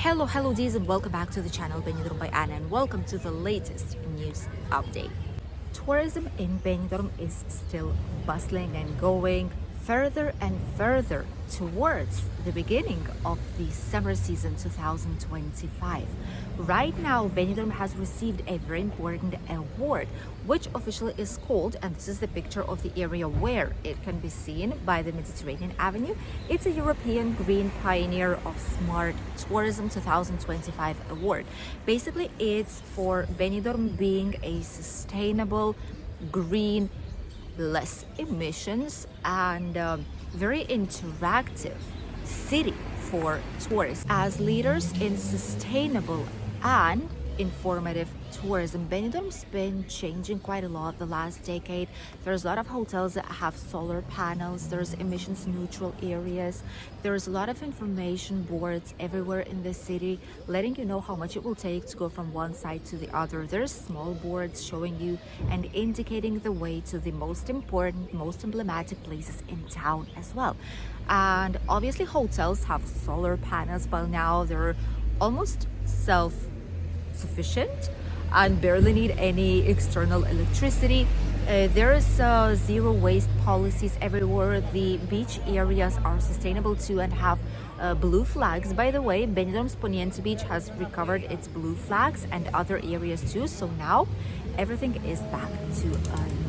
Hello D's, and welcome back to the channel Benidorm by Anna, and welcome to the latest news update. Tourism in Benidorm is still bustling and going further and further towards the beginning of the summer season 2025. Right now, Benidorm has received a very important award, which officially is called, and this is the picture of the area where it can be seen by the Mediterranean Avenue. It's a European Green Pioneer of Smart Tourism 2025 award. Basically, it's for Benidorm being a sustainable, green, less emissions, and very interactive city for tourists. As leaders in sustainable and informative tourism, Benidorm's been changing quite a lot the last decade. There's a lot of hotels that have solar panels, there's emissions neutral areas, there's a lot of information boards everywhere in the city letting you know how much it will take to go from one side to the other. There's small boards showing you and indicating the way to the most important, most emblematic places in town as well. And obviously hotels have solar panels, but now they're almost self-sufficient and barely need any external electricity. There's zero waste policies everywhere. The beach areas are sustainable too and have blue flags. By the way, Benidorm's Poniente Beach has recovered its blue flags and other areas too, so now everything is back to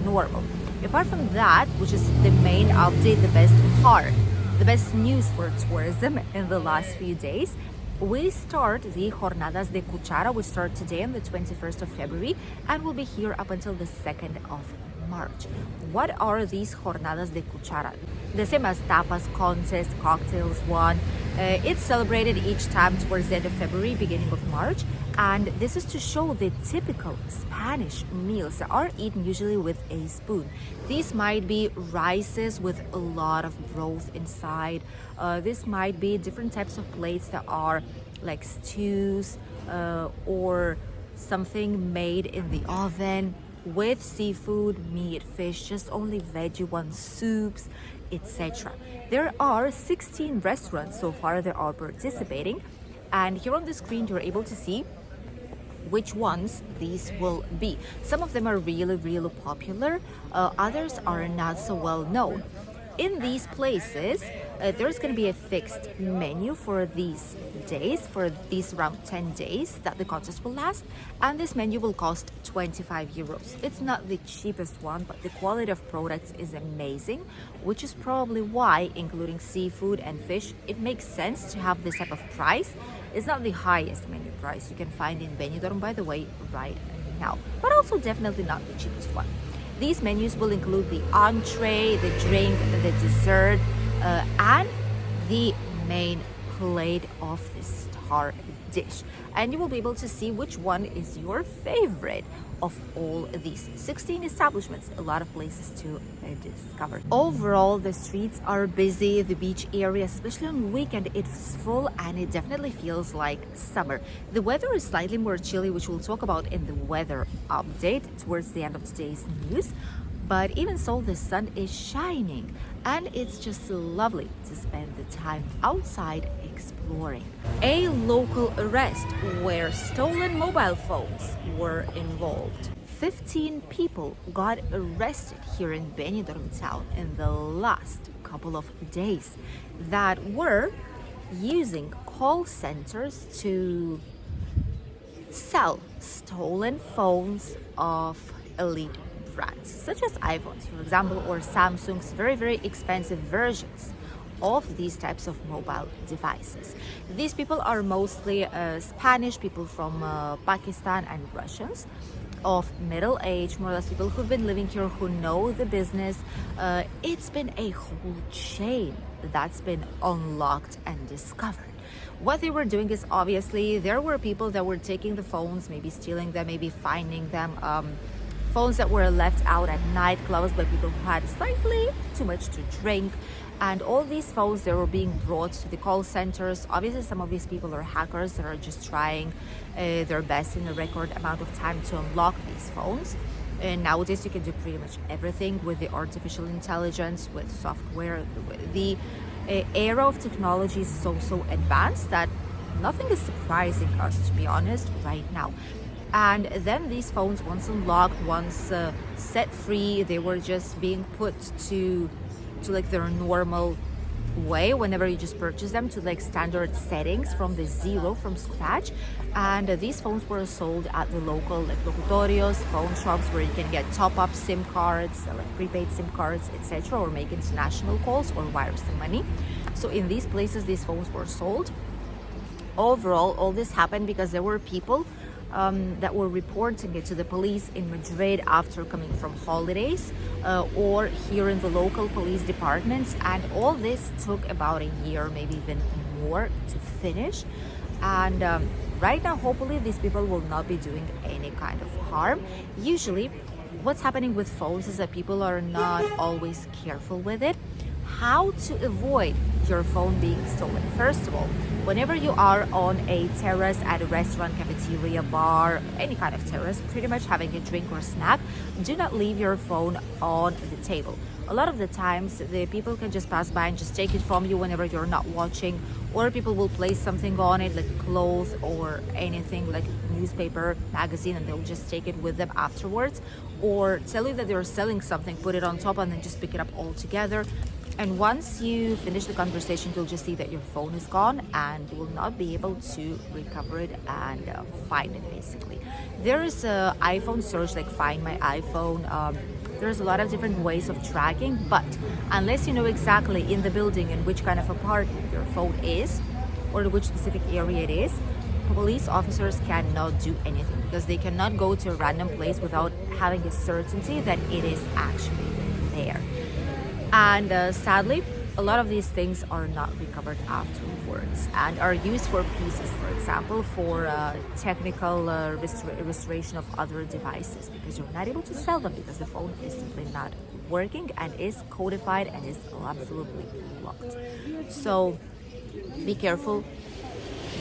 normal. Apart from that, which is the main update, the best news for tourism in the last few days, we start the Jornadas de Cuchara. We start today on the 21st of February and will be here up until the 2nd of March. What are these Jornadas de Cuchara? The same as Tapas contest, cocktails one. It's celebrated each time towards the end of February, beginning of March. And this is to show the typical Spanish meals that are eaten usually with a spoon. These might be rices with a lot of broth inside. This might be different types of plates that are like stews or something made in the oven with seafood, meat, fish, just only veggie ones, soups, etc. There are 16 restaurants so far that are participating, and here on the screen you're able to see which ones these will be. Some of them are really popular, others are not so well known. In these places, there's going to be a fixed menu for these days, for these around 10 days that the contest will last, and this menu will cost 25 euros. It's not the cheapest one, but the quality of products is amazing, which is probably why, including seafood and fish, it makes sense to have this type of price. It's not the highest menu price you can find in Benidorm, by the way, right now, but also definitely not the cheapest one. These menus will include the entree, the drink, the dessert, and the main plate of the star dish. And you will be able to see which one is your favorite of all these 16 establishments. A lot of places to discover. Overall, the streets are busy. The beach area, especially on weekend, it's full and it definitely feels like summer. The weather is slightly more chilly, which we'll talk about in the weather update towards the end of today's news. But even so, the sun is shining and it's just lovely to spend the time outside exploring. A local arrest where stolen mobile phones were involved. 15 people got arrested here in Benidorm town in the last couple of days that were using call centers to sell stolen phones of elite brands such as iPhones, for example, or Samsung's very expensive versions of these types of mobile devices. These people are mostly Spanish people from Pakistan and Russians of middle age, more or less people who've been living here, who know the business. It's been a whole chain that's been unlocked and discovered. What they were doing is, obviously, there were people that were taking the phones, maybe stealing them, maybe finding them, phones that were left out at nightclubs by people who had slightly too much to drink. And all these phones, they were being brought to the call centers. Obviously, some of these people are hackers that are just trying their best in a record amount of time to unlock these phones. And nowadays, you can do pretty much everything with the artificial intelligence, with software. The era of technology is so advanced that nothing is surprising us, to be honest, right now. And then these phones, once unlocked, once set free, they were just being put to like their normal way whenever you just purchase them, to like standard settings from the zero, from scratch. And these phones were sold at the local like locutorios, phone shops, where you can get top-up SIM cards, like prepaid SIM cards, etc., or make international calls or wire some money. So in these places these phones were sold. Overall, all this happened because there were people that were reporting it to the police in Madrid after coming from holidays, or here in the local police departments. And all this took about a year, maybe even more, to finish. And right now, hopefully, these people will not be doing any kind of harm. Usually, what's happening with phones is that people are not always careful with it. How to avoid your phone being stolen? First of all, whenever you are on a terrace at a restaurant, cafeteria, bar, any kind of terrace, pretty much having a drink or snack, do not leave your phone on the table. A lot of the times, the people can just pass by and just take it from you whenever you're not watching, or people will place something on it, like clothes or anything, like newspaper, magazine, and they'll just take it with them afterwards, or tell you that they're selling something, put it on top, and then just pick it up all together. And once you finish the conversation, you'll just see that your phone is gone, and you will not be able to recover it and find it, basically. There is a iPhone search, like Find My iPhone. There's a lot of different ways of tracking, but unless you know exactly in the building in which kind of apartment your phone is, or which specific area it is, police officers cannot do anything, because they cannot go to a random place without having a certainty that it is actually there. And sadly, a lot of these things are not recovered afterwards and are used for pieces, for example, for technical restoration of other devices, because you're not able to sell them because the phone is simply not working and is codified and is absolutely locked. So be careful.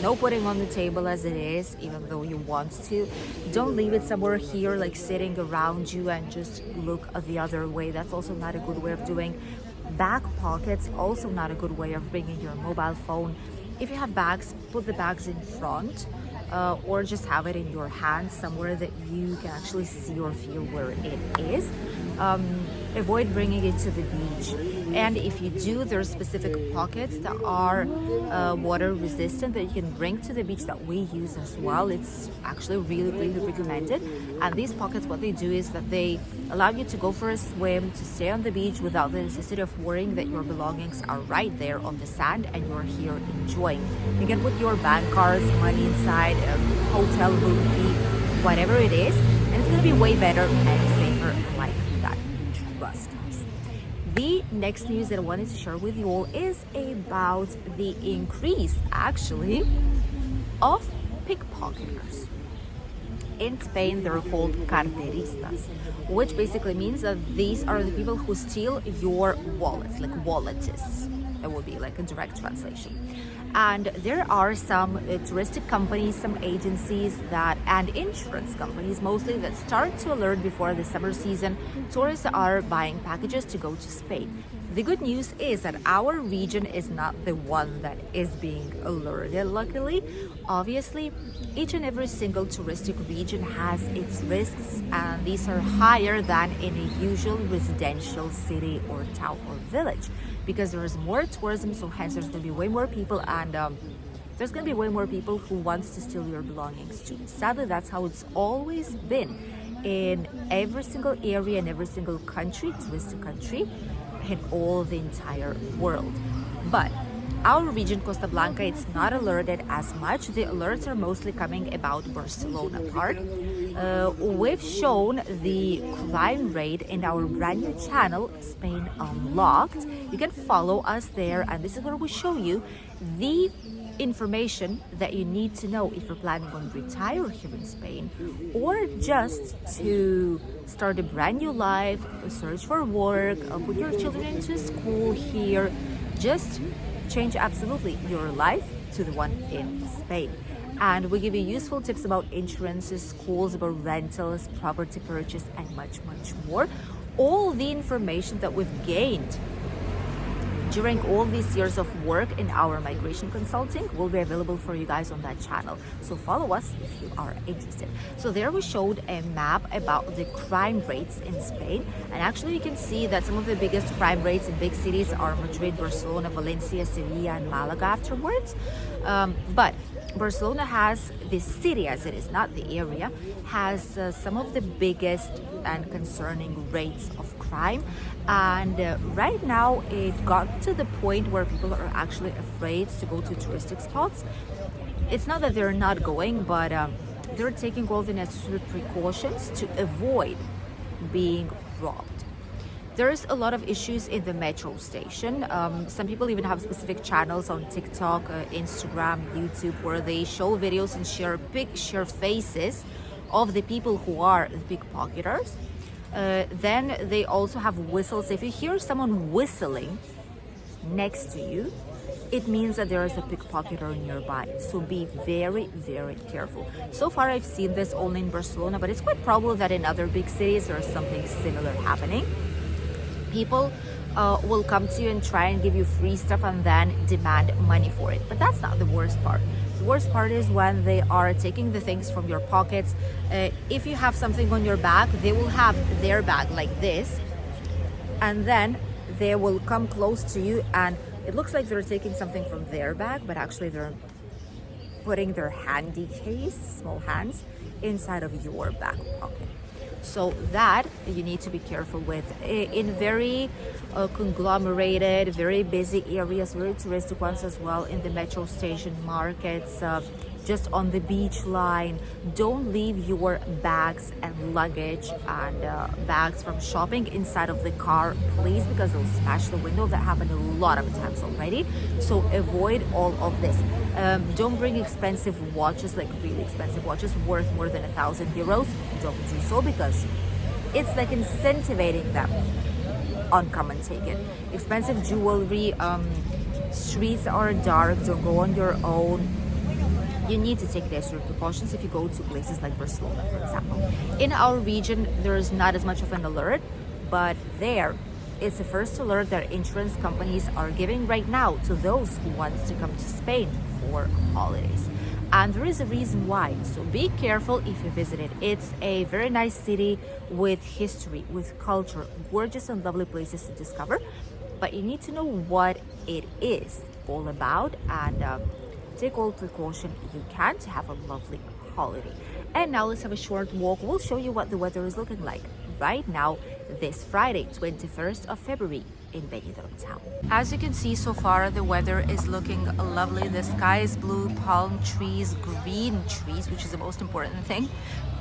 No putting on the table as it is, even though you want to. Don't leave it somewhere here, like sitting around you, and just look the other way. That's also not a good way of doing. Back pockets, also not a good way of bringing your mobile phone. If you have bags, put the bags in front, or just have it in your hand somewhere that you can actually see or feel where it is. Avoid bringing it to the beach. And if you do, there are specific pockets that are water resistant that you can bring to the beach that we use as well. It's actually really, really recommended. And these pockets, what they do is that they allow you to go for a swim, to stay on the beach without the necessity of worrying that your belongings are right there on the sand and you're here enjoying. You can put your bank cards, money inside, hotel room key, whatever it is, and it's going to be way better and safer like that. Trust us. The next news that I wanted to share with you all is about the increase, actually, of pickpocketers. In Spain, they're called carteristas, which basically means that these are the people who steal your wallets, like walletists. That would be like a direct translation. And there are some touristic companies, some agencies and insurance companies mostly, that start to alert before the summer season. Tourists are buying packages to go to Spain. The good news is that our region is not the one that is being alerted, luckily. Obviously, each and every single touristic region has its risks, and these are higher than in a usual residential city or town or village, because there is more tourism, so hence there's going to be way more people, and there's going to be way more people who wants to steal your belongings too. Sadly, that's how it's always been in every single area, in every single country, touristic country, in all the entire world. But our region, Costa Blanca, it's not alerted as much. The alerts are mostly coming about Barcelona part. We've shown the crime rate in our brand new channel, Spain Unlocked. You can follow us there, and this is where we show you the information that you need to know if you're planning on retire here in Spain, or just to start a brand new life, search for work, put your children into school here, just change absolutely your life to the one in Spain. And we give you useful tips about insurances, schools, about rentals, property purchase, and much, much more. All the information that we've gained during all these years of work in our migration consulting will be available for you guys on that channel. So follow us if you are interested. So there we showed a map about the crime rates in Spain, and actually you can see that some of the biggest crime rates in big cities are Madrid, Barcelona, Valencia, Sevilla, and Malaga afterwards. But Barcelona has, the city as it is, not the area, has some of the biggest and concerning rates of crime. And right now it got to the point where people are actually afraid to go to touristic spots. It's not that they're not going, but they're taking all the necessary precautions to avoid being robbed. There's a lot of issues in the metro station. Some people even have specific channels on TikTok, Instagram, YouTube, where they show videos and share faces of the people who are the pickpocketers. Then they also have whistles. If you hear someone whistling next to you, it means that there is a pickpocketer nearby. So be very, very careful. So far I've seen this only in Barcelona, but it's quite probable that in other big cities there's something similar happening. People will come to you and try and give you free stuff and then demand money for it. But that's not the worst part. The worst part is when they are taking the things from your pockets. If you have something on your back, they will have their bag like this, and then they will come close to you, and it looks like they're taking something from their bag, but actually they're putting their handy case, small hands, inside of your back pocket. So that you need to be careful with. In very conglomerated, very busy areas, very touristic ones as well, in the metro station, markets, just on the beach line, don't leave your bags and luggage and bags from shopping inside of the car, please, because they'll smash the window. That happened a lot of times already. So avoid all of this. Don't bring expensive watches, like really expensive watches worth more than €1,000. Don't do so, because it's like incentivizing them on come and take it. Expensive jewelry, streets are dark, don't go on your own. You need to take necessary precautions if you go to places like Barcelona, for example. In our region, there's not as much of an alert, but there, it's the first alert that insurance companies are giving right now to those who want to come to Spain for holidays. And there is a reason why, so be careful if you visit it. It's a very nice city with history, with culture, gorgeous and lovely places to discover, but you need to know what it is all about, and take all precaution you can to have a lovely holiday. And now let's have a short walk. We'll show you what the weather is looking like right now this Friday, 21st of February in Benidorm town. As you can see, so far the weather is looking lovely. The sky is blue, palm trees, green trees, which is the most important thing,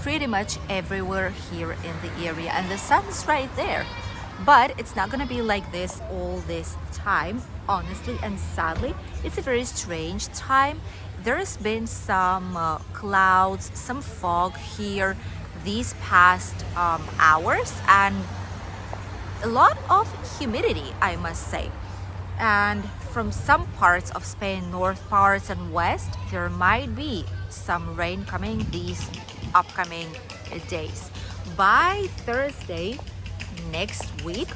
pretty much everywhere here in the area, and the sun's right there. But it's not going to be like this all this time, honestly, and sadly. It's a very strange time. There's been some clouds, some fog here these past hours, and a lot of humidity, I must say. And from some parts of Spain, north parts and west, there might be some rain coming these upcoming days. By Thursday next week,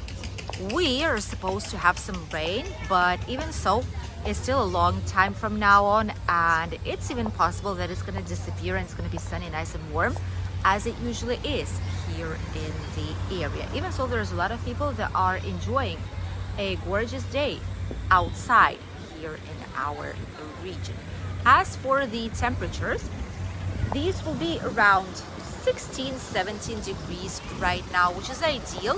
we are supposed to have some rain, but even so, it's still a long time from now on, and it's even possible that it's going to disappear and it's going to be sunny, nice and warm, as it usually is here in the area. Even so, there's a lot of people that are enjoying a gorgeous day outside here in our region. As for the temperatures, these will be around 16-17 degrees right now, which is ideal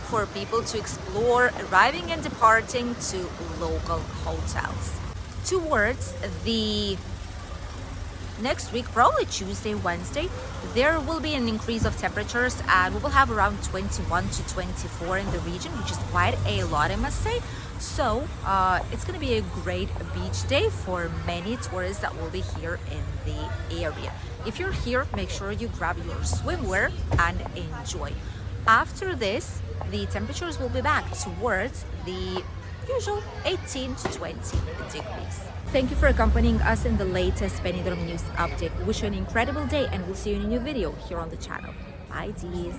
for people to explore, arriving and departing to local hotels. Towards the next week, probably Tuesday, Wednesday, there will be an increase of temperatures, and we will have around 21 to 24 in the region, which is quite a lot, I must say. So it's going to be a great beach day for many tourists that will be here in the area. If you're here, make sure you grab your swimwear and enjoy. After this, the temperatures will be back towards the usual 18 to 20 degrees. Thank you for accompanying us in the latest Benidorm news update. Wish you an incredible day, and we'll see you in a new video here on the channel. Bye, dears.